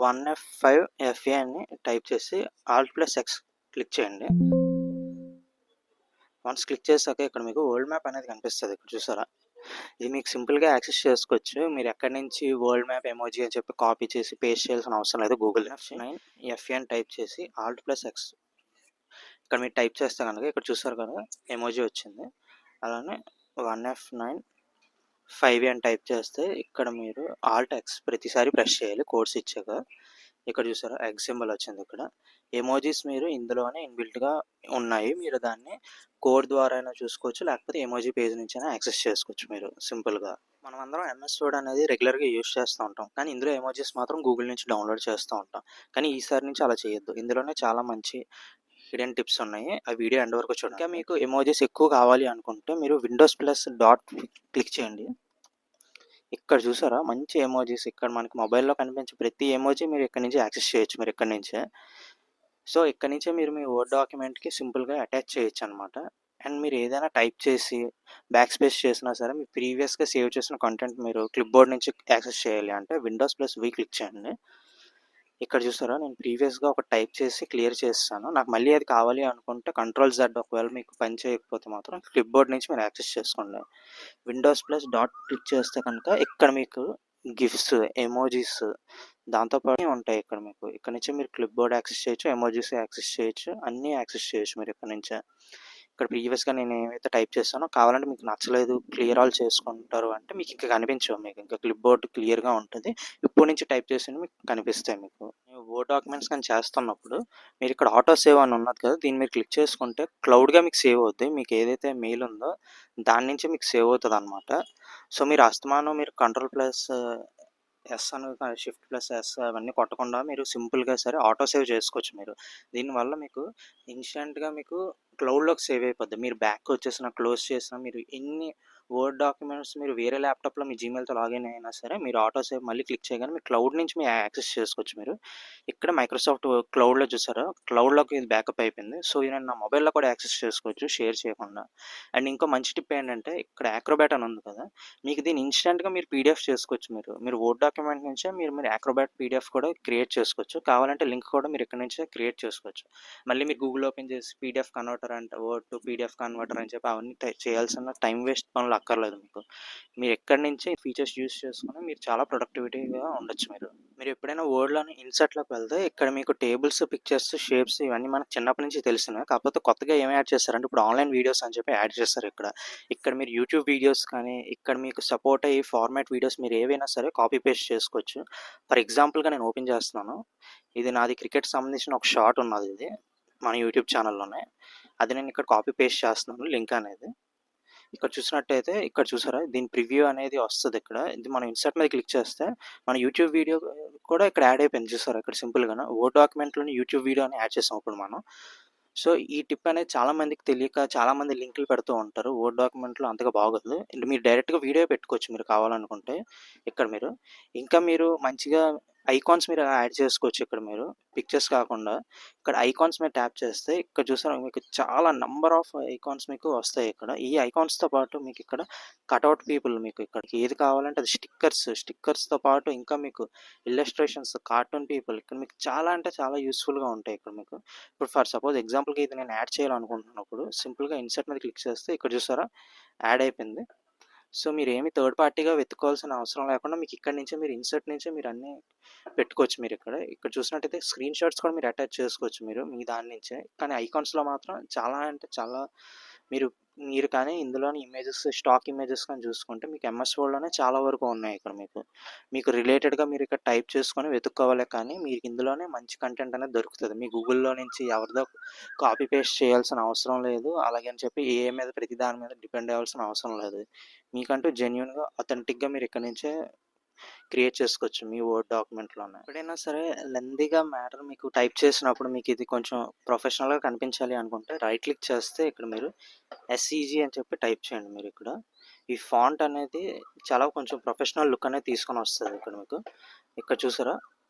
1F5FA అని type చేసి Alt+X click చేయండి. వన్స్ క్లిక్ చేశాక ఇక్కడ మీకు వరల్డ్ మ్యాప్ అనేది కనిపిస్తుంది. ఇక్కడ చూసారా, ఇది మీకు సింపుల్గా యాక్సెస్ చేసుకోవచ్చు. మీరు ఎక్కడి నుంచి వరల్డ్ మ్యాప్ ఎమోజీ అని చెప్పి కాపీ చేసి పేస్ట్ చేయాల్సిన అవసరం లేదు. గూగుల్ F9FA అని టైప్ చేసి Alt+X ఇక్కడ మీరు టైప్ చేస్తే కనుక ఇక్కడ చూసారు కదా ఎమోజీ వచ్చింది. అలానే 1F9FA అని టైప్ చేస్తే ఇక్కడ మీరు Alt+X ప్రతిసారి ప్రెస్ చేయాలి కోడ్స్ ఇచ్చాక. ఇక్కడ చూసారా ఎగ్ సింబల్ వచ్చింది. ఇక్కడ ఎమోజీస్ మీరు ఇందులోనే ఇన్బిల్ట్గా ఉన్నాయి. మీరు దాన్ని కోడ్ ద్వారా అయినా చూసుకోవచ్చు, లేకపోతే ఎమోజీ పేజ్ నుంచి అయినా యాక్సెస్ చేసుకోవచ్చు మీరు సింపుల్గా. మనం అందరం MS Word అనేది రెగ్యులర్గా యూజ్ చేస్తూ ఉంటాం, కానీ ఇందులో ఎమోజీస్ మాత్రం గూగుల్ నుంచి డౌన్లోడ్ చేస్తూ ఉంటాం. కానీ ఈసారి నుంచి అలా చేయొద్దు. ఇందులోనే చాలా మంచి హిడెన్ టిప్స్ ఉన్నాయి. ఆ వీడియో ఎండ్ వరకు చూడండి. ఇంకా మీకు ఎమోజీస్ ఎక్కువ కావాలి అనుకుంటే మీరు Windows+.డాట్ క్లిక్ చేయండి. ఇక్కడ చూసారా మంచి ఎమోజీస్. ఇక్కడ మనకి మొబైల్లో కనిపించే ప్రతి ఎమోజీ మీరు ఇక్కడ నుంచి యాక్సెస్ చేయొచ్చు. మీరు ఇక్కడ నుంచే. సో ఇక్కడ నుంచే మీరు మీ వర్డ్ డాక్యుమెంట్కి సింపుల్గా అటాచ్ చేయొచ్చు అనమాట. అండ్ మీరు ఏదైనా టైప్ చేసి బ్యాక్ స్పేస్ చేసినా సరే మీ ప్రీవియస్గా సేవ్ చేసిన కంటెంట్ మీరు క్లిప్బోర్డ్ నుంచి యాక్సెస్ చేయాలి అంటే Windows+V క్లిక్ చేయండి. ఇక్కడ చూసారా నేను ప్రీవియస్గా ఒక టైప్ చేసి క్లియర్ చేస్తాను. నాకు మళ్ళీ అది కావాలి అనుకుంటే Ctrl+Z, ఒకవేళ మీకు పని చేయకపోతే మాత్రం క్లిప్బోర్డ్ నుంచి మీరు యాక్సెస్ చేసుకోండి. Windows+.డాట్ క్లిక్ చేస్తే కనుక ఇక్కడ మీకు గిఫ్ట్స్, ఎమోజీస్ దాంతోపాటు ఉంటాయి. ఇక్కడ మీకు ఇక్కడ నుంచి మీరు క్లిప్బోర్డ్ యాక్సెస్ చేయొచ్చు, ఎమోజీస్ యాక్సెస్ చేయొచ్చు, అన్నీ యాక్సెస్ చేయొచ్చు మీరు ఇక్కడ నుంచే. ఇక్కడ ప్రీవియస్గా నేను ఏమైతే టైప్ చేస్తానో కావాలంటే మీకు నచ్చలేదు క్లియర్ ఆల్ చేసుకుంటారు అంటే మీకు ఇంకా కనిపించవు. మీకు ఇంకా క్లిప్బోర్డ్ క్లియర్గా ఉంటుంది. ఇప్పుడు నుంచి టైప్ చేసి మీకు కనిపిస్తాయి. మీకు వర్డ్ డాక్యుమెంట్స్ కానీ చేస్తున్నప్పుడు మీరు ఇక్కడ ఆటో సేవ్ అని ఉన్నది కదా, దీన్ని మీరు క్లిక్ చేసుకుంటే క్లౌడ్గా మీకు సేవ్ అవుతుంది. మీకు ఏదైతే మెయిల్ ఉందో దాని నుంచి మీకు సేవ్ అవుతుంది అనమాట. సో మీరు అస్తమానం మీరు Ctrl+S అని Shift+S అవన్నీ కొట్టకుండా మీరు సింపుల్గా సరే ఆటో సేవ్ చేసుకోవచ్చు మీరు. దీనివల్ల మీకు ఇన్స్టెంట్గా మీకు క్లౌడ్లోకి సేవ్ అయిపోద్ది. మీరు బ్యాక్ వచ్చేసిన క్లోజ్ చేసిన మీరు ఎన్ని వర్డ్ డాక్యుమెంట్స్ మీరు వేరే ల్యాప్టాప్లో మీ జీమెయిల్తో లాగిన్ అయినా సరే మీరు ఆటో సేవ్ మళ్ళీ క్లిక్ చేయగానే మీరు క్లౌడ్ నుంచి మీరు యాక్సెస్ చేసుకోవచ్చు. మీరు ఇక్కడ మైక్రోసాఫ్ట్ క్లౌడ్లో చూసారా క్లౌడ్లోకి ఇది బ్యాకప్ అయిపోయింది. సో ఇది నేను నా మొబైల్లో కూడా యాక్సెస్ చేసుకోవచ్చు షేర్ చేయకుండా. అండ్ ఇంకో మంచి టిప్ ఏంటంటే ఇక్కడ యాక్రోబాట్ అని ఉంది కదా, మీకు దీన్ని ఇన్స్టెంట్గా మీరు PDF చేసుకోవచ్చు. మీరు వర్డ్ డాక్యుమెంట్ నుంచే మీరు యాక్రోబాట్ PDF కూడా క్రియేట్ చేసుకోవచ్చు. కావాలంటే లింక్ కూడా మీరు ఇక్కడ నుంచే క్రియేట్ చేసుకోవచ్చు. మళ్ళీ మీరు గూగుల్ ఓపెన్ చేసి PDF కన్వర్టర్ అంటే వర్డ్ టు PDF కన్వర్టర్ అని చెప్పి అవన్నీ చేయాల్సిన టైం వేస్ట్ పనులు అక్కర్లేదు. మీరు ఎక్కడి నుంచి ఫీచర్స్ యూస్ చేసుకుని మీరు చాలా ప్రొడక్టివిటీగా ఉండొచ్చు. మీరు ఎప్పుడైనా వర్డ్లోని ఇన్సర్ట్లోకి వెళ్తే ఇక్కడ మీకు టేబుల్స్, పిక్చర్స్, షేప్స్ ఇవన్నీ మనకు చిన్నప్పటి నుంచి తెలిసినవి. కాకపోతే కొత్తగా ఏమి యాడ్ చేస్తారంటే ఇప్పుడు ఆన్లైన్ వీడియోస్ అని చెప్పి యాడ్ చేస్తారు. ఇక్కడ మీరు యూట్యూబ్ వీడియోస్ కానీ ఇక్కడ మీకు సపోర్ట్ అయ్యి ఫార్మాట్ వీడియోస్ మీరు ఏవైనా సరే కాపీ పేస్ట్ చేసుకోవచ్చు. ఫర్ ఎగ్జాంపుల్గా నేను ఓపెన్ చేస్తున్నాను. ఇది నాది క్రికెట్ సంబంధించిన ఒక షార్ట్ ఉన్నది. ఇది మన యూట్యూబ్ ఛానల్లోనే. అది నేను ఇక్కడ కాపీ పేస్ట్ చేస్తున్నాను లింక్ అనేది. ఇక్కడ చూసినట్టయితే ఇక్కడ చూసారా దీని ప్రివ్యూ అనేది వస్తుంది. ఇక్కడ ఇది మనం ఇన్సర్ట్ మీద క్లిక్ చేస్తే మన యూట్యూబ్ వీడియో కూడా ఇక్కడ యాడ్ అయిపోయింది. చూసారా ఇక్కడ సింపుల్గా వర్డ్ డాక్యుమెంట్లోని యూట్యూబ్ వీడియో అని యాడ్ చేసాం ఇప్పుడు మనం. సో ఈ టిప్ అనేది చాలా మందికి తెలియక చాలా మంది లింకులు పెడుతూ ఉంటారు. వర్డ్ డాక్యుమెంట్లో అంతగా బాగోదు. మీరు డైరెక్ట్గా వీడియో పెట్టుకోవచ్చు మీరు కావాలనుకుంటే. ఇక్కడ ఇంకా మీరు మంచిగా ఐకాన్స్ మీరు యాడ్ చేసుకోవచ్చు. ఇక్కడ మీరు పిక్చర్స్ కాకుండా ఇక్కడ ఐకాన్స్ మీద ట్యాప్ చేస్తే ఇక్కడ చూసారా మీకు చాలా నంబర్ ఆఫ్ ఐకాన్స్ మీకు వస్తాయి. ఇక్కడ ఈ ఐకాన్స్తో పాటు మీకు ఇక్కడ కట్అవుట్ పీపుల్, మీకు ఇక్కడ ఏది కావాలంటే అది స్టిక్కర్స్తో పాటు ఇంకా మీకు ఇల్లస్ట్రేషన్స్, కార్టూన్ పీపుల్ ఇక్కడ మీకు చాలా అంటే చాలా యూస్ఫుల్గా ఉంటాయి. ఇక్కడ మీకు ఇప్పుడు ఫర్ సపోజ్ ఎగ్జాంపుల్కి ఇది నేను యాడ్ చేయాలనుకుంటున్నప్పుడు సింపుల్గా ఇన్సర్ట్ మీద క్లిక్ చేస్తే ఇక్కడ చూసారా యాడ్ అయిపోయింది. సో మీరు ఏమి థర్డ్ పార్టీగా వెతుక్కోవాల్సిన అవసరం లేకుండా మీకు ఇక్కడ నుంచే మీరు ఇన్సర్ట్ నుంచే మీరు అన్నీ పెట్టుకోవచ్చు. మీరు ఇక్కడ చూసినట్టయితే స్క్రీన్ షాట్స్ కూడా మీరు అటాచ్ చేసుకోవచ్చు మీ దాని నుంచే. కానీ ఐకాన్స్లో మాత్రం చాలా అంటే చాలా మీరు కానీ ఇందులోని ఇమేజెస్, స్టాక్ ఇమేజెస్ కానీ చూసుకుంటే మీకు MS Wordలోనే చాలా వరకు ఉన్నాయి. ఇక్కడ మీకు రిలేటెడ్గా మీరు ఇక్కడ టైప్ చేసుకొని వెతుక్కోవాలి. కానీ మీకు ఇందులోనే మంచి కంటెంట్ అనేది దొరుకుతుంది. మీ గూగుల్లో నుంచి ఎవరిదో కాపీ పేస్ట్ చేయాల్సిన అవసరం లేదు. అలాగే అని చెప్పి మీద ప్రతి దాని మీద డిపెండ్ అవ్వాల్సిన అవసరం లేదు. మీకంటూ జెన్యున్గా అథెంటిక్గా మీరు ఇక్కడ నుంచే క్రియేట్ చేసుకోవచ్చు మీ వర్డ్ డాక్యుమెంట్లోనే. ఎప్పుడైనా సరే లెందీగా మ్యాటర్ మీకు టైప్ చేసినప్పుడు మీకు ఇది కొంచెం ప్రొఫెషనల్గా కనిపించాలి అనుకుంటే రైట్ క్లిక్ చేస్తే ఇక్కడ మీరు SEG అని చెప్పి టైప్ చేయండి. మీరు ఇక్కడ ఈ ఫాంట్ అనేది చాలా కొంచెం ప్రొఫెషనల్ లుక్ అనేది తీసుకొని వస్తుంది. ఇక్కడ చూసారా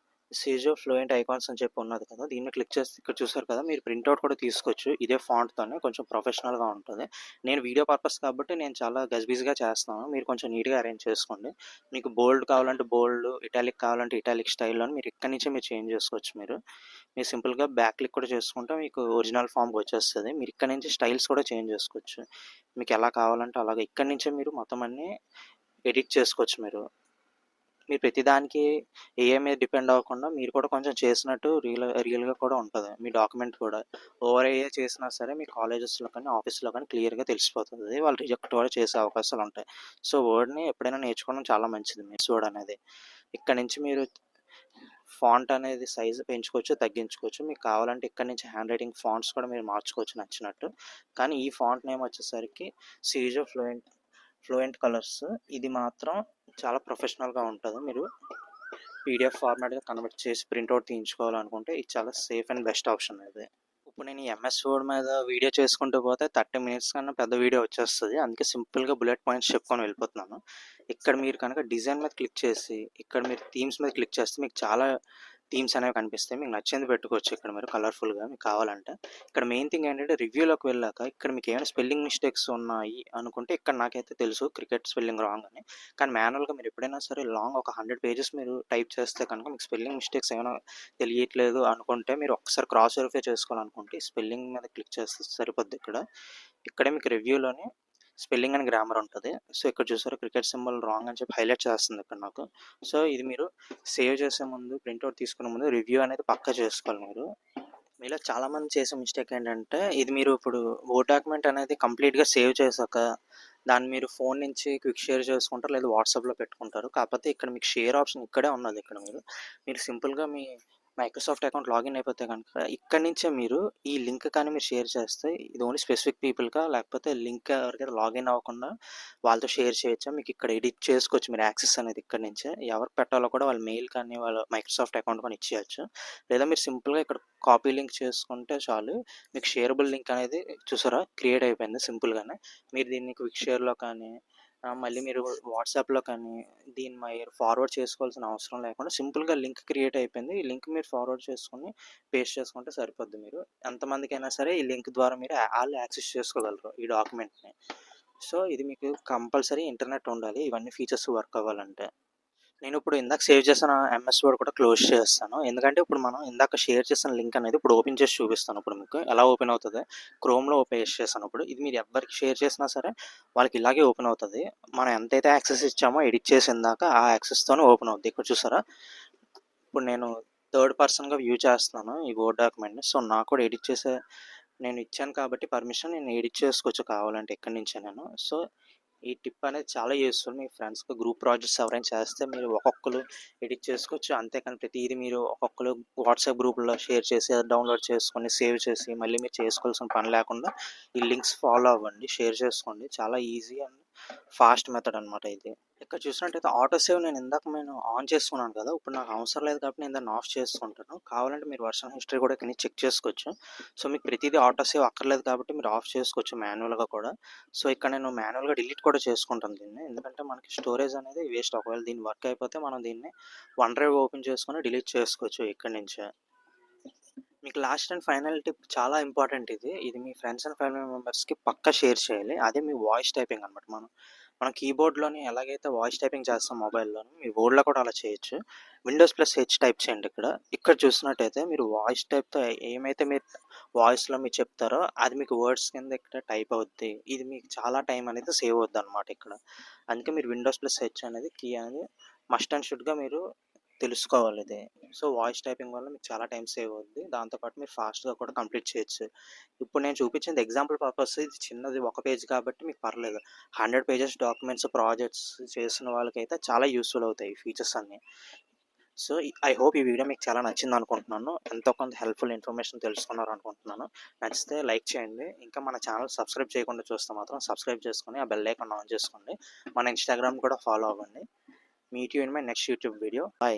సీజో ఫ్లూయెంట్ ఐకాన్స్ అని చెప్పి ఉన్నది కదా! దీన్ని క్లిక్ చేస్తే ఇక్కడ చూసారు కదా! మీరు ప్రింటౌట్ కూడా తీసుకోవచ్చు. ఇదే ఫాంట్‌తోనే కొంచెం ప్రొఫెషనల్‌గా ఉంటది. నేను వీడియో పర్పస్ కాబట్టి నేను చాలా గజిబిజిగా చేస్తున్నాను. మీరు కొంచెం నీట్‌గా అరేంజ్ చేసుకోండి. మీకు బోల్డ్ కావాలంటే బోల్డ్, ఇటాలిక్ కావాలంటే ఇటాలిక్ స్టైల్‌లోని మీరు ఇక్కడి నుంచే మీరు చేంజ్ చేసుకోవచ్చు మీరు. మీరు సింపుల్‌గా బ్యాక్ క్లిక్ కూడా చేసుకుంటే మీకు ఒరిజినల్ ఫామ్‌కి వచ్చేస్తది. మీరు ఇక్కడ నుంచి స్టైల్స్ కూడా చేంజ్ చేసుకోవచ్చు. మీకు ఎలా కావాలంటే అలాగే ఇక్కడి నుంచే మీరు మొత్తం అన్నీ ఎడిట్ చేసుకోవచ్చు మీరు. మీరు ప్రతిదానికి ఏఐ మీద డిపెండ్ అవ్వకుండా మీరు కూడా కొంచెం చేసినట్టు రియల్‌గా కూడా ఉంటది. మీ డాక్యుమెంట్ కూడా. ఓవర్ ఏఐ చేసినా సరే మీ కాలేజెస్‌లో కానీ, ఆఫీస్‌లో కానీ క్లియర్‌గా తెలిసిపోతది. వాళ్ళు రిజెక్ట్ కూడా చేసే అవకాశాలుంటాయి. సో, వర్డ్‌ని ఎప్పుడైనా నేర్చుకోవడం చాలా మంచిది మిస్ వర్డ్ అనేది. ఇక్కడ నుంచి మీరు ఫాంట్ అనేది సైజ్ పెంచుకోవచ్చు, తగ్గించుకోవచ్చు. మీకు కావాలంటే ఇక్కడ నుంచి హ్యాండ్ రైటింగ్ ఫాంట్స్ కూడా మీరు మార్చుకోవచ్చు నచ్చినట్టు. కానీ ఈ ఫాంట్ నేమ్ వచ్చేసరికి సీజో ఫ్లూయెంట్ కలర్స్. ఇది మాత్రం చాలా ప్రొఫెషనల్‌గా ఉంటది. మీరు పీడిఎఫ్ ఫార్మాట్‌గా కన్వర్ట్ చేసి ప్రింటౌట్ తీయించుకోవాలనుకుంటే ఇది చాలా సేఫ్ అండ్ బెస్ట్ ఆప్షన్ ఇది. ఇప్పుడు నేను ఈ ఎంఎస్ వర్డ్ మీద వీడియో చేసుకుంటూ పోతే 30 మినిట్స్ కన్నా పెద్ద వీడియో వచ్చేస్తది. అందుకే సింపుల్‌గా బుల్లెట్ పాయింట్స్ చెప్పుకొని వెళ్ళిపోతున్నాను. ఇక్కడ మీరు కనుక డిజైన్ మీద క్లిక్ చేసి, ఇక్కడ మీరు థీమ్స్ మీద క్లిక్ చేస్తే మీకు చాలా థీమ్స్ అనేవి కనిపిస్తాయి. మీకు నచ్చింది పెట్టుకోవచ్చు ఇక్కడ మీరు కలర్‌ఫుల్‌గా మీకు కావాలంటే. ఇక్కడ మెయిన్ థింగ్ ఏంటంటే రివ్యూలోకి వెళ్ళాక ఇక్కడ మీకు ఏమైనా స్పెల్లింగ్ మిస్టేక్స్ ఉన్నాయి అనుకుంటే ఇక్కడ నాకైతే తెలుసు క్రికెట్ స్పెల్లింగ్ రాంగ్ అని. కానీ మాన్యువల్‌గా మీరు ఎప్పుడైనా సరే లాంగ్ ఒక 100 పేజెస్ మీరు టైప్ చేస్తే కనుక మీకు స్పెల్లింగ్ మిస్టేక్స్ ఏమైనా తెలియట్లేదు అనుకుంటే మీరు ఒక్కసారి క్రాస్ వెరిఫై చేసుకోవాలనుకుంటే స్పెల్లింగ్ మీద క్లిక్ చేస్తే సరిపోద్ది ఇక్కడ. ఇక్కడే మీకు రివ్యూలోని స్పెల్లింగ్ అండ్ గ్రామర్ ఉంటుంది. సో ఇక్కడ చూసారు క్రికెట్ సింబల్ రాంగ్ అని చెప్పి హైలైట్ చేస్తుంది ఇక్కడ నాకు. సో ఇది మీరు సేవ్ చేసే ముందు ప్రింట్అవుట్ తీసుకునే ముందు రివ్యూ అనేది పక్కా చేసుకోవాలి మీరు. మీలో చాలామంది చేసే మిస్టేక్ ఏంటంటే ఇది మీరు ఇప్పుడు వర్డ్ డాక్యుమెంట్ అనేది కంప్లీట్గా సేవ్ చేశాక దాన్ని మీరు ఫోన్ నుంచి క్విక్ షేర్ చేసుకుంటారు లేదా వాట్సాప్లో పెట్టుకుంటారు. కాకపోతే ఇక్కడ మీకు షేర్ ఆప్షన్ ఇక్కడే ఉన్నది. ఇక్కడ మీరు సింపుల్గా మీ మైక్రోసాఫ్ట్ అకౌంట్ లాగిన్ అయిపోతే కనుక ఇక్కడి నుంచే మీరు ఈ లింక్ కానీ మీరు షేర్ చేస్తే ఇది ఓన్లీ స్పెసిఫిక్ పీపుల్గా లేకపోతే లింక్ ఎవరికైతే లాగిన్ అవ్వకుండా వాళ్ళతో షేర్ చేయొచ్చా మీకు ఇక్కడ ఎడిట్ చేసుకోవచ్చు మీరు యాక్సెస్ అనేది ఇక్కడ నుంచే ఎవరికి పెట్టాలో కూడా వాళ్ళ మెయిల్ కానీ వాళ్ళ మైక్రోసాఫ్ట్ అకౌంట్ కానీ ఇచ్చేయచ్చు. లేదా మీరు సింపుల్గా ఇక్కడ కాపీ లింక్ చేసుకుంటే చాలు మీకు షేరబుల్ లింక్ అనేది చూసారా క్రియేట్ అయిపోయింది సింపుల్గానే. మీరు దీన్ని క్విక్ షేర్లో కానీ మళ్ళీ మీరు వాట్సాప్లో కానీ దీన్ని మీరు ఫార్వర్డ్ చేసుకోవాల్సిన అవసరం లేకుండా సింపుల్గా లింక్ క్రియేట్ అయిపోయింది. ఈ లింక్ మీరు ఫార్వర్డ్ చేసుకొని పేస్ట్ చేసుకుంటే సరిపోద్ది. మీరు ఎంతమందికైనా సరే ఈ లింక్ ద్వారా మీరు వాళ్ళు యాక్సెస్ చేసుకోగలరు ఈ డాక్యుమెంట్ని. సో ఇది మీకు కంపల్సరీ ఇంటర్నెట్ ఉండాలి ఇవన్నీ ఫీచర్స్ వర్క్ అవ్వాలంటే. నేను ఇప్పుడు ఇందాక సేవ్ చేసిన ఎంఎస్ వర్డ్ కూడా క్లోజ్ చేస్తాను. ఎందుకంటే ఇప్పుడు మనం ఇందాక షేర్ చేసిన లింక్ అనేది ఇప్పుడు ఓపెన్ చేసి చూపిస్తాను. ఇప్పుడు మీకు ఎలా ఓపెన్ అవుతుంది క్రోమ్లో పేస్ట్ చేశాను. ఇప్పుడు ఇది మీరు ఎవరికి షేర్ చేసినా సరే వాళ్ళకి ఇలాగే ఓపెన్ అవుతుంది. మనం ఎంతైతే యాక్సెస్ ఇచ్చామో ఎడిట్ చేసిన దాకా ఆ యాక్సెస్తోనే ఓపెన్ అవుతుంది. ఇక్కడ చూసారా ఇప్పుడు నేను థర్డ్ పర్సన్గా వ్యూ చేస్తున్నాను ఈ వర్డ్ డాక్యుమెంట్ని. సో నాకు కూడా ఎడిట్ చేసే నేను ఇచ్చాను కాబట్టి పర్మిషన్ నేను ఎడిట్ చేసుకోవచ్చు కావాలంటే ఇక్కడి నుంచే నేను. సో ఈ టిప్ అనేది చాలా యూస్ఫుల్. మీ ఫ్రెండ్స్‌తో గ్రూప్ ప్రాజెక్ట్స్ ఎవరైనా చేస్తే మీరు ఒక్కొక్కరు ఎడిట్ చేసుకోవచ్చు. అంతేకాని ప్రతీది మీరు ఒక్కొక్కరు వాట్సాప్ గ్రూప్‌లో షేర్ చేసి అది డౌన్లోడ్ చేసుకొని సేవ్ చేసి మళ్ళీ మీరు చేసుకోవాల్సిన పని లేకుండా ఈ లింక్స్ ఫాలో అవ్వండి. షేర్ చేసుకోండి. చాలా ఈజీ అండ్ ఫాస్ట్ మెథడ్ అనమాట ఇది. ఇక్కడ చూసినట్టయితే ఆటో సేవ్ నేను ఆన్ చేసుకున్నాను కదా! ఇప్పుడు నాకు అవసరం లేదు కాబట్టి నేను దాన్ని ఆఫ్ చేసుకుంటాను. కావాలంటే మీరు వర్షన్ హిస్టరీ కూడా ఇక్కడ చెక్ చేసుకోవచ్చు. సో మీకు ప్రతిదీ ఆటో సేవ్ అక్కర్లేదు కాబట్టి మీరు ఆఫ్ చేసుకోవచ్చు మాన్యువల్‌గా కూడా. సో ఇక్కడ నేను మాన్యువల్‌గా డిలీట్ కూడా చేసుకుంటాను దీన్ని. ఎందుకంటే మనకి స్టోరేజ్ అనేది వేస్ట్. ఒకవేళ దీని వర్క్ అయిపోతే మనం దీన్ని వన్ డ్రైవ్ ఓపెన్ చేసుకొని డిలీట్ చేసుకోవచ్చు ఇక్కడి నుంచే. మీకు లాస్ట్ అండ్ ఫైనల్ టిప్ చాలా ఇంపార్టెంట్ ఇది. ఇది మీ ఫ్రెండ్స్ అండ్ ఫ్యామిలీ మెంబర్స్‌కి పక్కా షేర్ చేయాలి. అదే మీ వాయిస్ టైపింగ్ అనమాట. మనం కీబోర్డ్‌లోని ఎలాగైతే వాయిస్ టైపింగ్ చేస్తాం మొబైల్‌లోని మీ వర్డ్‌లో కూడా అలా చేయొచ్చు. విండోస్ ప్లస్ హెచ్ టైప్ చేయండి ఇక్కడ. ఇక్కడ చూసినట్టయితే మీరు వాయిస్ టైప్‌తో ఏమైతే మీరు వాయిస్‌లో మీరు చెప్తారో అది మీకు వర్డ్స్ కింద ఇక్కడ టైప్ అవుద్ది. ఇది మీకు చాలా టైం అనేది సేవ్ అవుద్దనమాట ఇక్కడ. అందుకే మీరు విండోస్ ప్లస్ హెచ్ అనేది కీ అనేది మస్ట్ అండ్ షుడ్‌గా మీరు తెలుసుకోవాలి ఇది. సో వాయిస్ టైపింగ్ వల్ల మీకు చాలా టైం సేవ్ అవుద్ది. దాంతోపాటు మీరు ఫాస్ట్‌గా కూడా కంప్లీట్ చేయొచ్చు. ఇప్పుడు నేను చూపించింది ఎగ్జాంపుల్ పర్పస్ ఇది చిన్నది ఒక పేజ్ కాబట్టి మీకు పర్లేదు. 100 పేజెస్ డాక్యుమెంట్స్, ప్రాజెక్ట్స్ చేసిన వాళ్ళకైతే చాలా యూస్‌ఫుల్ అవుతాయి ఈ ఫీచర్స్ అన్నీ. సో ఐ హోప్ ఈ వీడియో మీకు చాలా నచ్చిందనుకుంటున్నాను. ఎంతో కొంత హెల్ప్‌ఫుల్ ఇన్ఫర్మేషన్ తెలుసుకున్నారనుకుంటున్నాను. నచ్చితే లైక్ చేయండి. ఇంకా మన ఛానల్ సబ్స్క్రైబ్ చేయకుండా చూస్తే మాత్రం సబ్స్క్రైబ్ చేసుకొని ఆ బెల్ ఐకాన్ ఆన్ చేసుకోండి. మన ఇన్‌స్టాగ్రామ్ కూడా ఫాలో అవ్వండి. Meet you in my next YouTube video. By.